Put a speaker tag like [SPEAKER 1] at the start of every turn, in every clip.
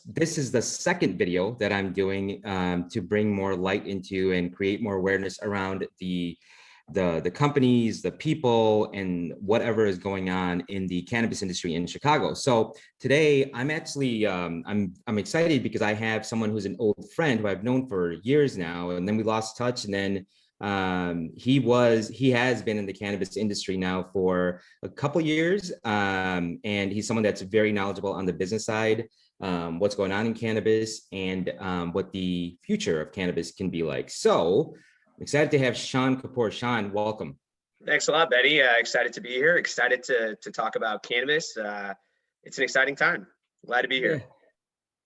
[SPEAKER 1] This is the second video that I'm doing to bring more light into and create more awareness around the companies, the people, and whatever is going on in the cannabis industry in Chicago. So today I'm actually I'm excited because I have someone who's an old friend who I've known for years now, and then we lost touch, and then he has been in the cannabis industry now for a couple years, and he's someone that's very knowledgeable on the business side, what's going on in cannabis, and what the future of cannabis can be like. So I'm excited to have Shaan Kapoor. Shaan, welcome.
[SPEAKER 2] Thanks a lot, Betty. Excited to be here. Excited to talk about cannabis. It's an exciting time. Glad to be here.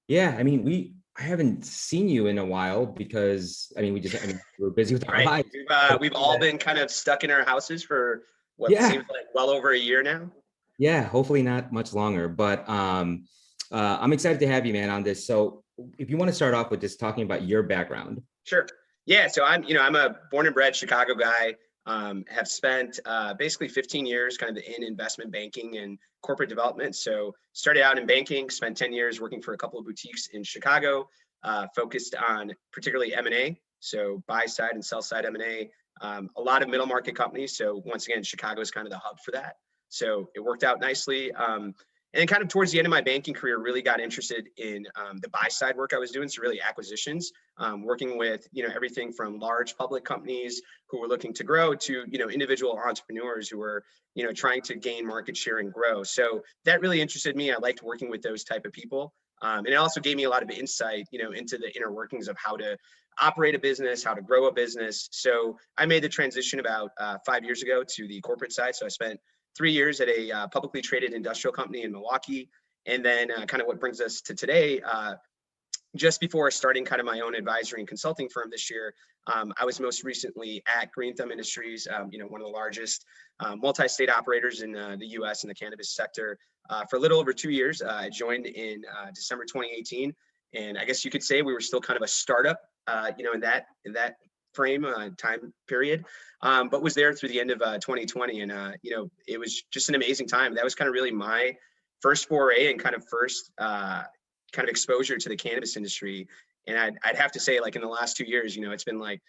[SPEAKER 1] Yeah. I mean, I haven't seen you in a while because we're busy with our lives.
[SPEAKER 2] We've all been kind of stuck in our houses for what seems like well over a year now.
[SPEAKER 1] Yeah, hopefully not much longer, but I'm excited to have you, man, on this. So if you want to start off with just talking about your background.
[SPEAKER 2] Sure. Yeah, so I'm a born and bred Chicago guy. Have spent basically 15 years kind of in investment banking and corporate development. So started out in banking, spent 10 years working for a couple of boutiques in Chicago, focused on particularly M&A, so buy side and sell side M&A, a lot of middle market companies. So once again, Chicago is kind of the hub for that. So it worked out nicely. And kind of towards the end of my banking career, really got interested in the buy side work I was doing. So really acquisitions, working with, everything from large public companies who were looking to grow to, individual entrepreneurs who were, trying to gain market share and grow. So that really interested me. I liked working with those type of people. And it also gave me a lot of insight, into the inner workings of how to operate a business, how to grow a business. So I made the transition about 5 years ago to the corporate side. So I spent 3 years at a publicly traded industrial company in Milwaukee. And then kind of what brings us to today, just before starting kind of my own advisory and consulting firm this year, I was most recently at Green Kap Industries, one of the largest multi-state operators in the US in the cannabis sector for a little over 2 years. I joined in December 2018. And I guess you could say we were still kind of a startup, in that frame time period, but was there through the end of 2020. And, it was just an amazing time. That was kind of really my first foray and kind of first kind of exposure to the cannabis industry. And I'd have to say, like, in the last 2 years, it's been like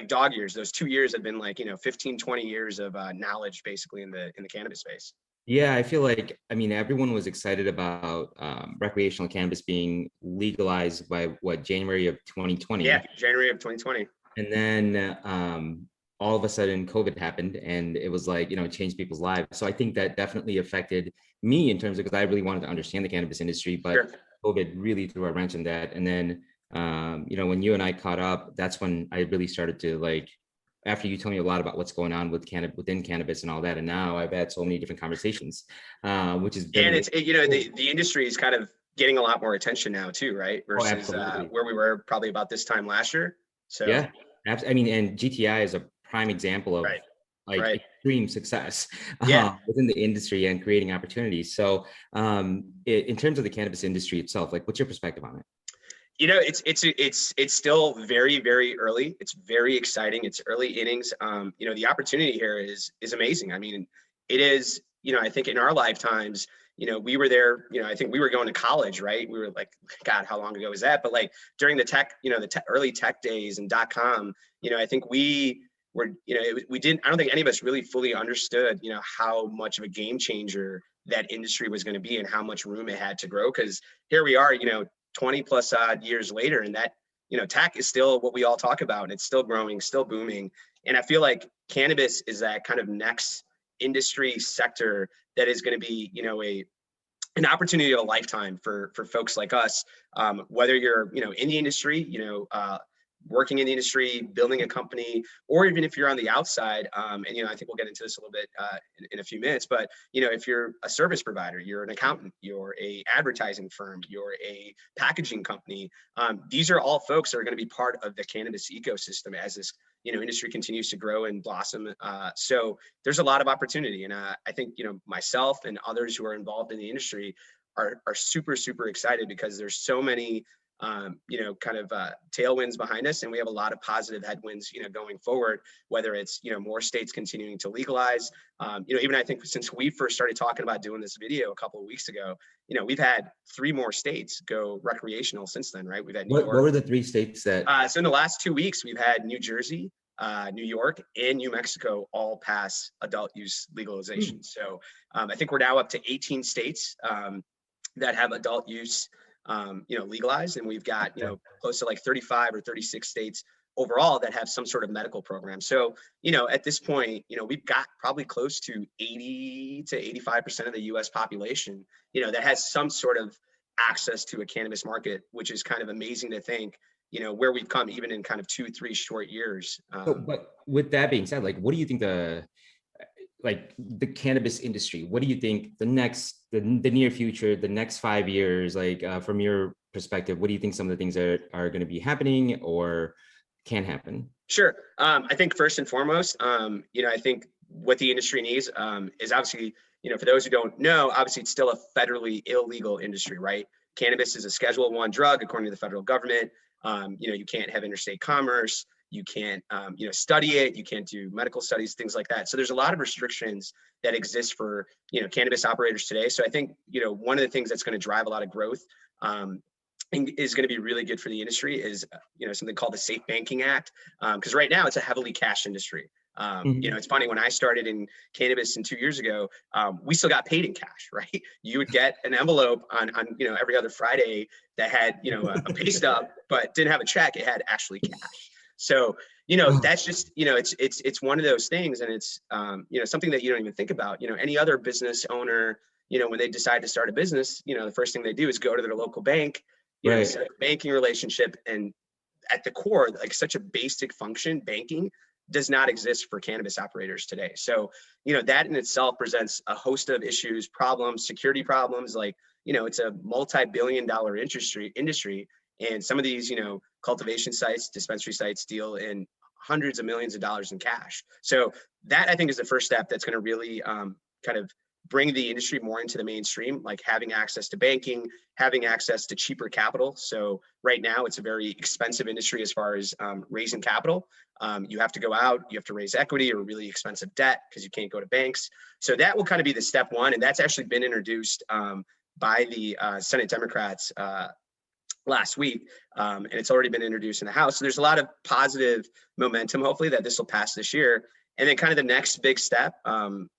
[SPEAKER 2] dog years. Those 2 years have been like, 15, 20 years of knowledge basically in the cannabis space.
[SPEAKER 1] Yeah, I feel like, everyone was excited about recreational cannabis being legalized by January of 2020.
[SPEAKER 2] Yeah, January of 2020.
[SPEAKER 1] And then all of a sudden COVID happened, and it was like, it changed people's lives. So I think that definitely affected me in terms of, because I really wanted to understand the cannabis industry, but sure, COVID really threw a wrench in that. And then, when you and I caught up, that's when I really started to, after you told me a lot about what's going on with within cannabis and all that. And now I've had so many different conversations, which is been,
[SPEAKER 2] and it's, the industry is kind of getting a lot more attention now too, right? Versus where we were probably about this time last year. So
[SPEAKER 1] yeah, and GTI is a prime example of extreme success within the industry and creating opportunities. So in terms of the cannabis industry itself, what's your perspective on it?
[SPEAKER 2] It's still very, very early. It's very exciting. It's early innings. The opportunity here is amazing. I mean, it is, I think in our lifetimes, we were there, I think we were going to college, right? We were like, God, how long ago was that? But during the tech, early tech days and .com, I think we were, I don't think any of us really fully understood, how much of a game changer that industry was going to be and how much room it had to grow. Because here we are, 20 plus odd years later, and that, tech is still what we all talk about, and it's still growing, still booming. And I feel like cannabis is that kind of next industry sector that is going to be, an opportunity of a lifetime for folks like us, whether you're, in the industry, working in the industry, building a company, or even if you're on the outside, and I think we'll get into this a little bit in a few minutes, but if you're a service provider, you're an accountant, you're a advertising firm, you're a packaging company, these are all folks that are going to be part of the cannabis ecosystem as this industry continues to grow and blossom. So there's a lot of opportunity, and I think myself and others who are involved in the industry are super, super excited because there's so many kind of tailwinds behind us, and we have a lot of positive headwinds, going forward, whether it's, more states continuing to legalize. Even I think since we first started talking about doing this video a couple of weeks ago, we've had 3 more states go recreational since then, right? We've had New
[SPEAKER 1] What
[SPEAKER 2] York.
[SPEAKER 1] were the 3 states that?
[SPEAKER 2] So in the last 2 weeks, we've had New Jersey, New York, and New Mexico all pass adult use legalization. So I think we're now up to 18 states that have adult use legalized, and we've got close to like 35 or 36 states overall that have some sort of medical program. So at this point, we've got probably close to 80 to 85% of the US population that has some sort of access to a cannabis market, which is kind of amazing to think where we've come even in kind of 2-3 short years.
[SPEAKER 1] But with that being said, like, what do you think the cannabis industry, what do you think the near future, the next 5 years, like from your perspective, what do you think some of the things that are going to be happening or can happen?
[SPEAKER 2] Sure. I think first and foremost, I think what the industry needs is obviously, for those who don't know, obviously it's still a federally illegal industry, right? Cannabis is a Schedule I drug according to the federal government. You can't have interstate commerce. You can't, study it. You can't do medical studies, things like that. So there's a lot of restrictions that exist for, cannabis operators today. So I think, one of the things that's going to drive a lot of growth and is going to be really good for the industry is, something called the Safe Banking Act. Because right now it's a heavily cash industry. It's funny, when I started in cannabis 2 years ago, we still got paid in cash, right? You would get an envelope on every other Friday that had, a pay stub, but didn't have a check. It had actually cash. So, that's just, it's one of those things. And it's, something that you don't even think about, any other business owner, when they decide to start a business, the first thing they do is go to their local bank, set up a banking relationship. And at the core, like such a basic function, banking does not exist for cannabis operators today. So, that in itself presents a host of issues, problems, security problems. Like, it's a multi-billion-dollar industry. And some of these, cultivation sites, dispensary sites deal in hundreds of millions of dollars in cash. So that, I think, is the first step that's going to really kind of bring the industry more into the mainstream, like having access to banking, having access to cheaper capital. So right now it's a very expensive industry as far as raising capital. You have to go out, you have to raise equity or really expensive debt because you can't go to banks. So that will kind of be the step one. And that's actually been introduced by the Senate Democrats last week, and it's already been introduced in the House. So there's a lot of positive momentum, hopefully, that this will pass this year. And then kind of the next big step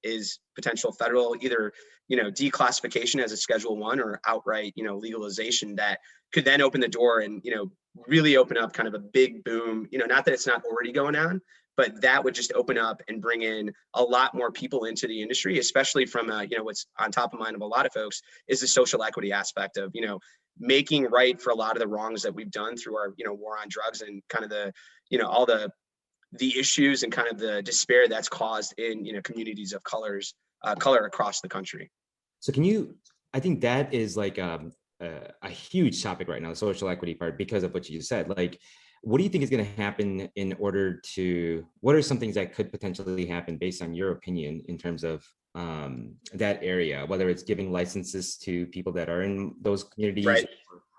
[SPEAKER 2] is potential federal either, declassification as a Schedule I or outright, legalization that could then open the door and, really open up kind of a big boom, not that it's not already going on, but that would just open up and bring in a lot more people into the industry, especially from, what's on top of mind of a lot of folks is the social equity aspect of, making right for a lot of the wrongs that we've done through our, war on drugs and kind of the, all the issues and kind of the despair that's caused in, communities of color across the country.
[SPEAKER 1] So I think that is like a huge topic right now, the social equity part, because of what you just said. Like, what do you think is going to happen what are some things that could potentially happen based on your opinion in terms of that area, whether it's giving licenses to people that are in those communities, right,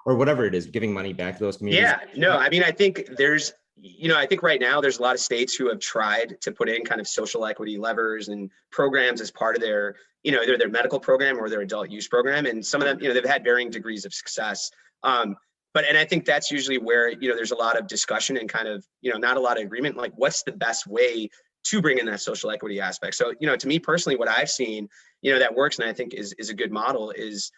[SPEAKER 1] or whatever it is, giving money back to those communities?
[SPEAKER 2] Yeah, no, I mean, I think there's, I think right now there's a lot of states who have tried to put in kind of social equity levers and programs as part of their, either their medical program or their adult use program. And some of them, they've had varying degrees of success. And I think that's usually where, there's a lot of discussion and kind of, not a lot of agreement, like what's the best way to bring in that social equity aspect. So, to me personally, what I've seen, that works and I think is a good model is,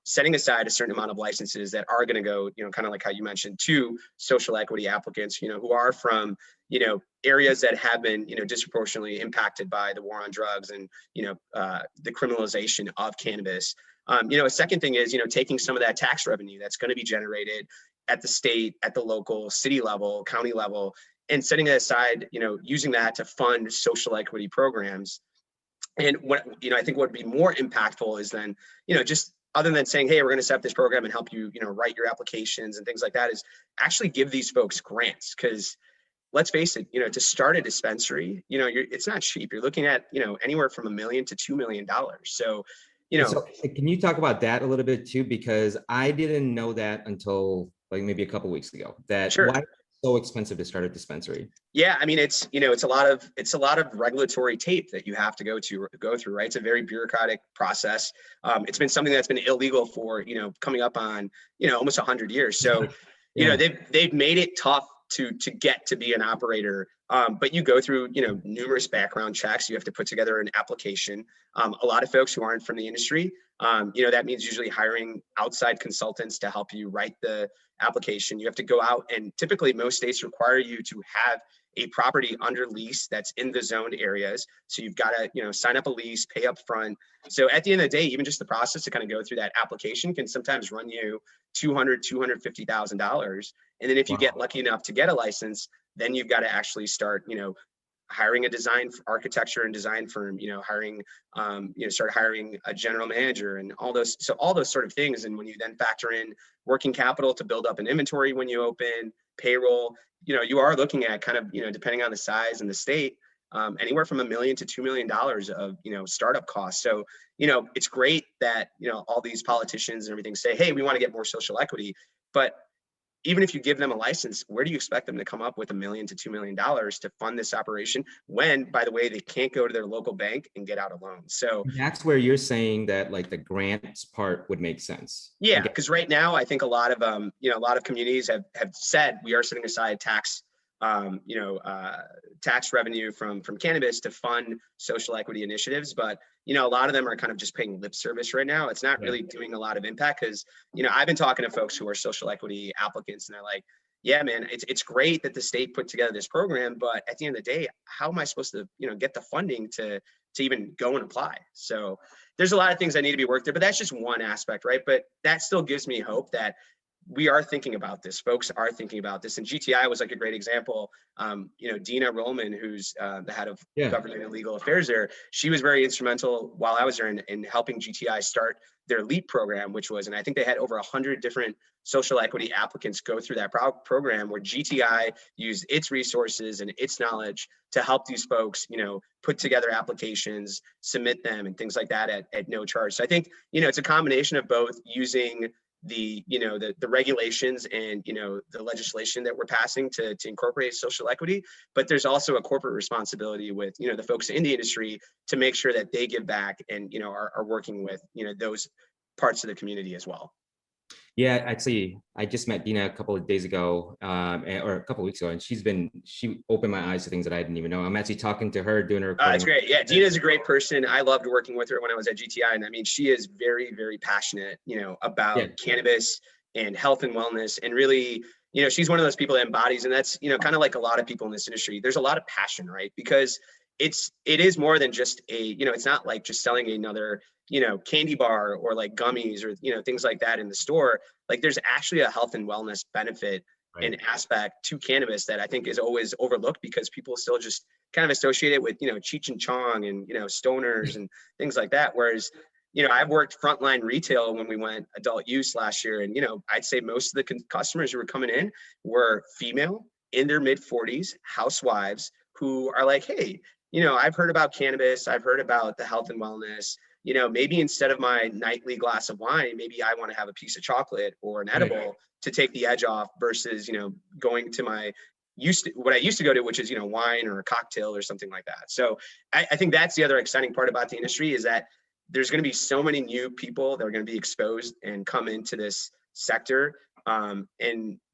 [SPEAKER 2] setting aside a certain amount of licenses that are going to go, kind of like how you mentioned, to social equity applicants, who are from, areas that have been, disproportionately impacted by the war on drugs and, the criminalization of cannabis. A second thing is, taking some of that tax revenue that's going to be generated at the state, at the local, city level, county level, and setting it aside, using that to fund social equity programs. And what, I think what would be more impactful is then, just other than saying, hey, we're going to set up this program and help you, write your applications and things like that, is actually give these folks grants. Because let's face it, to start a dispensary, it's not cheap. You're looking at, anywhere from $1 million to $2 million. So,
[SPEAKER 1] So can you talk about that a little bit too? Because I didn't know that until like maybe a couple of weeks ago, that
[SPEAKER 2] Sure.
[SPEAKER 1] why it's so expensive to start a dispensary.
[SPEAKER 2] Yeah, I mean, it's a lot of regulatory tape that you have to go through, right? It's a very bureaucratic process. It's been something that's been illegal for, coming up on, almost 100 years. So,
[SPEAKER 1] Yeah.
[SPEAKER 2] they've made it tough to get to be an operator. But you go through, numerous background checks. You have to put together an application. A lot of folks who aren't from the industry, that means usually hiring outside consultants to help you write the application. You have to go out, and typically most states require you to have a property under lease that's in the zoned areas. So you've got to, sign up a lease, pay up front. So at the end of the day, even just the process to kind of go through that application can sometimes run you $250,000. And then if you get lucky enough to get a license, then you've got to actually start, hiring a architecture and design firm, start hiring a general manager and all those sort of things. And when you then factor in working capital to build up an inventory when you open, payroll, you are looking at kind of, depending on the size and the state, anywhere from $1 million to $2 million of, startup costs. So, it's great that, all these politicians and everything say, hey, we want to get more social equity, but even if you give them a license, where do you expect them to come up with $1 million to $2 million to fund this operation when, by the way, they can't go to their local bank and get out a loan? So
[SPEAKER 1] that's where you're saying that like the grants part would make sense.
[SPEAKER 2] Yeah, because right now I think a lot of communities have said we are setting aside tax revenue from cannabis to fund social equity initiatives, but a lot of them are kind of just paying lip service right now. It's not really doing a lot of impact because I've been talking to folks who are social equity applicants, and they're like, yeah, man, it's great that the state put together this program, but at the end of the day, how am I supposed to get the funding to even go and apply? So there's a lot of things that need to be worked there, but that's just one aspect, right? But that still gives me hope that we are thinking about this. Folks are thinking about this. And GTI was like a great example. Dina Rollman, who's the head of government and legal affairs there, she was very instrumental while I was there in helping GTI start their LEAP program, and I think they had over 100 different social equity applicants go through that program where GTI used its resources and its knowledge to help these folks, put together applications, submit them and things like that at no charge. So I think, it's a combination of both using the regulations and the legislation that we're passing to incorporate social equity, but there's also a corporate responsibility with the folks in the industry to make sure that they give back and are working with those parts of the community as well.
[SPEAKER 1] Yeah, actually, I just met Dina a couple of days ago, or a couple of weeks ago, and she opened my eyes to things that I didn't even know. I'm actually talking to her, doing her.
[SPEAKER 2] That's great. Yeah, Dina's a great person. I loved working with her when I was at GTI, and I mean, she is very, very passionate, about cannabis and health and wellness, and really, she's one of those people that embodies, and that's kind of like a lot of people in this industry. There's a lot of passion, right? Because it is more than just it's not like just selling another candy bar or like gummies or things like that in the store. Like there's actually a health and wellness benefit and aspect to cannabis that I think is always overlooked because people still just kind of associate it with Cheech and Chong and stoners and things like that. Whereas I've worked frontline retail when we went adult use last year, and I'd say most of the customers who were coming in were female in their mid 40s, housewives who are like, hey, I've heard about cannabis, I've heard about the health and wellness. Maybe instead of my nightly glass of wine, maybe I want to have a piece of chocolate or an edible to take the edge off versus, going to what I used to go to, which is, wine or a cocktail or something like that. So I think that's the other exciting part about the industry is that there's going to be so many new people that are going to be exposed and come into this sector. And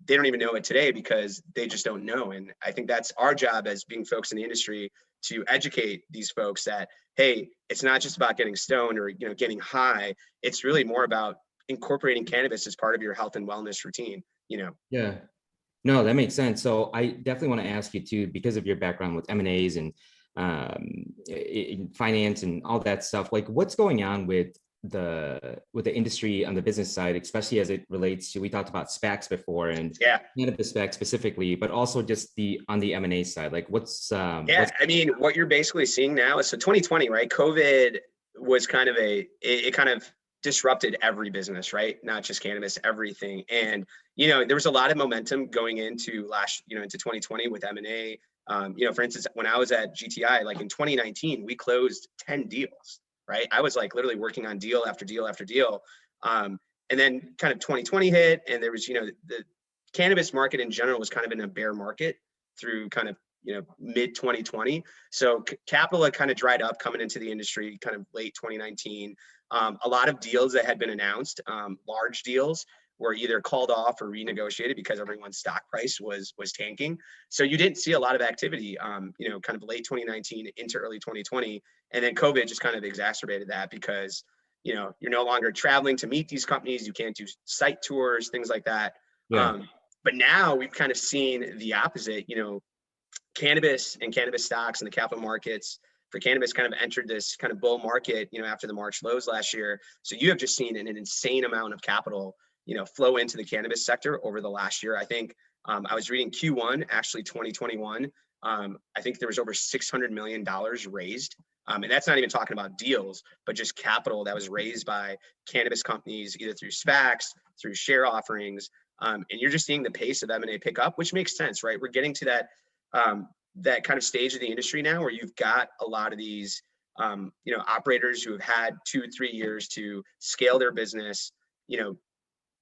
[SPEAKER 2] they don't even know it today because they just don't know. And I think that's our job as being folks in the industry to educate these folks that, hey, it's not just about getting stoned or, getting high. It's really more about incorporating cannabis as part of your health and wellness routine,
[SPEAKER 1] Yeah, no, that makes sense. So I definitely want to ask you too, because of your background with M&As and in finance and all that stuff, like what's going on with the industry on the business side, especially as it relates to, we talked about SPACs before and cannabis SPAC specifically, but also just on the M&A side, like
[SPEAKER 2] I mean, what you're basically seeing now is, so 2020, right? COVID was kind of it kind of disrupted every business, right? Not just cannabis, everything. And, there was a lot of momentum going into into 2020 with M&A. For instance, when I was at GTI, like in 2019, we closed 10 deals. right? I was like literally working on deal after deal after deal. And then kind of 2020 hit, and there was, you know, the cannabis market in general was kind of in a bear market through kind of, you know, mid 2020. So capital had kind of dried up coming into the industry kind of late 2019. A lot of deals that had been announced, large deals, were either called off or renegotiated because everyone's stock price was tanking. So you didn't see a lot of activity, you know, kind of late 2019 into early 2020. And then COVID just kind of exacerbated that because, you know, you're no longer traveling to meet these companies. You can't do site tours, things like that.
[SPEAKER 1] Yeah.
[SPEAKER 2] But now we've kind of seen the opposite. You know, cannabis and cannabis stocks and the capital markets for cannabis kind of entered this kind of bull market, you know, after the March lows last year. So you have just seen an insane amount of capital, you know, flow into the cannabis sector over the last year. I think I was reading Q1, actually 2021. I think there was over $600 million raised. And that's not even talking about deals, but just capital that was raised by cannabis companies, either through SPACs, through share offerings. And you're just seeing the pace of M&A pick up, which makes sense, right? We're getting to that that kind of stage of the industry now where you've got a lot of these, you know, operators who have had 2-3 years to scale their business, you know,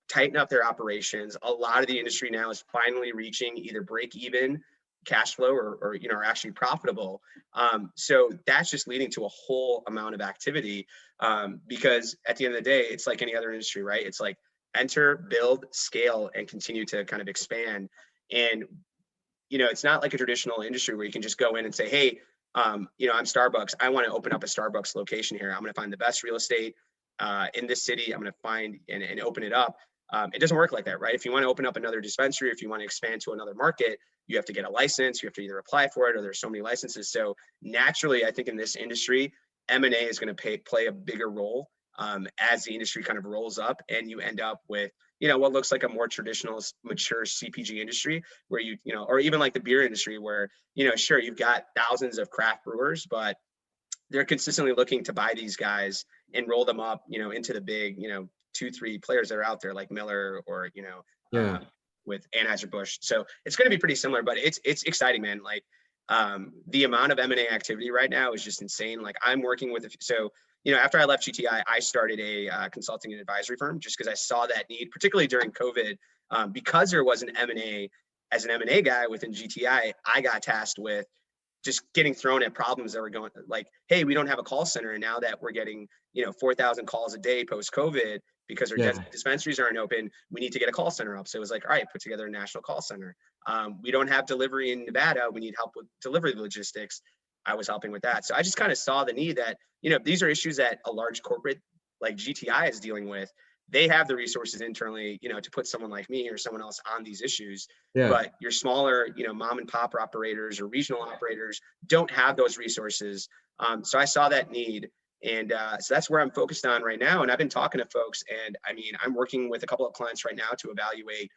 [SPEAKER 2] tighten up their operations. A lot of the industry now is finally reaching either break even cash flow or you know, are actually profitable. So that's just leading to a whole amount of activity, because at the end of the day, it's like any other industry, right? It's like enter, build, scale, and continue to kind of expand. And you know, it's not like a traditional industry where you can just go in and say, hey, you know, I'm Starbucks. I want to open up a Starbucks location here. I'm going to find the best real estate in this city. I'm going to find and open it up. It doesn't work like that, right? If you want to open up another dispensary, if you want to expand to another market, you have to get a license. You have to either apply for it, or there's so many licenses. So naturally, I think in this industry, M&A is going to play a bigger role as the industry kind of rolls up, and you end up with, you know, what looks like a more traditional, mature CPG industry where you know, or even like the beer industry where, you know, sure, you've got thousands of craft brewers, but they're consistently looking to buy these guys and roll them up, you know, into the big, you know, 2-3 players that are out there like Miller or, you know, with Anheuser-Busch. So it's going to be pretty similar, but it's exciting, man. Like the amount of M&A activity right now is just insane. Like I'm working with, so, you know, after I left GTI, I started a consulting and advisory firm just because I saw that need, particularly during COVID, because there was an M&A. As an M&A guy within GTI, I got tasked with just getting thrown at problems that were going like, hey, we don't have a call center. And now that we're getting, you know, 4,000 calls a day post-COVID because our dispensaries aren't open, we need to get a call center up. So it was like, all right, put together a national call center. We don't have delivery in Nevada. We need help with delivery logistics. I was helping with that. So I just kind of saw the need that, you know, these are issues that a large corporate like GTI is dealing with. They have the resources internally, you know, to put someone like me or someone else on these issues. But your smaller, you know, mom and pop operators or regional operators don't have those resources. So I saw that need. And so that's where I'm focused on right now. And I've been talking to folks, and I mean, I'm working with a couple of clients right now to evaluate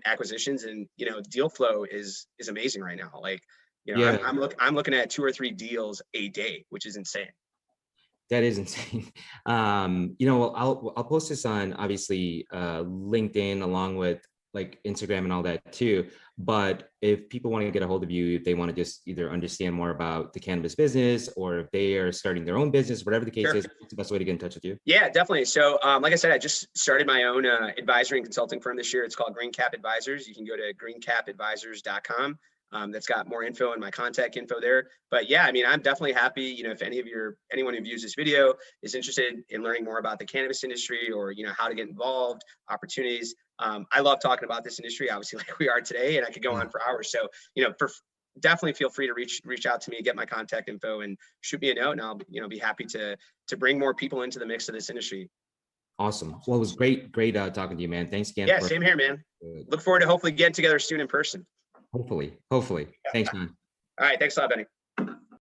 [SPEAKER 2] acquisitions, and, you know, deal flow is amazing right now. Like, you know, I'm looking at 2 or 3 deals a day, which is insane.
[SPEAKER 1] That is insane. You know, I'll post this on obviously LinkedIn along with like Instagram and all that too. But if people want to get a hold of you, if they want to just either understand more about the cannabis business, or if they are starting their own business, whatever the case is, what's the best way to get in touch with you? Yeah,
[SPEAKER 2] definitely. So like I said, I just started my own advisory and consulting firm this year. It's called Green Kap Advisors. You can go to greenkapadvisors.com. That's got more info and my contact info there. But yeah, I mean, I'm definitely happy, you know, if anyone who views this video is interested in learning more about the cannabis industry, or, you know, how to get involved, opportunities. I love talking about this industry, obviously, like we are today, and I could go on for hours. So, you know, definitely feel free to reach out to me, get my contact info, and shoot me a note, and I'll, you know, be happy to bring more people into the mix of this industry.
[SPEAKER 1] Awesome. Well, it was great talking to you, man. Thanks again.
[SPEAKER 2] Yeah, same here, man. Look forward to hopefully getting together soon in person.
[SPEAKER 1] Hopefully. Thanks, man.
[SPEAKER 2] All right. Thanks a lot, Benny.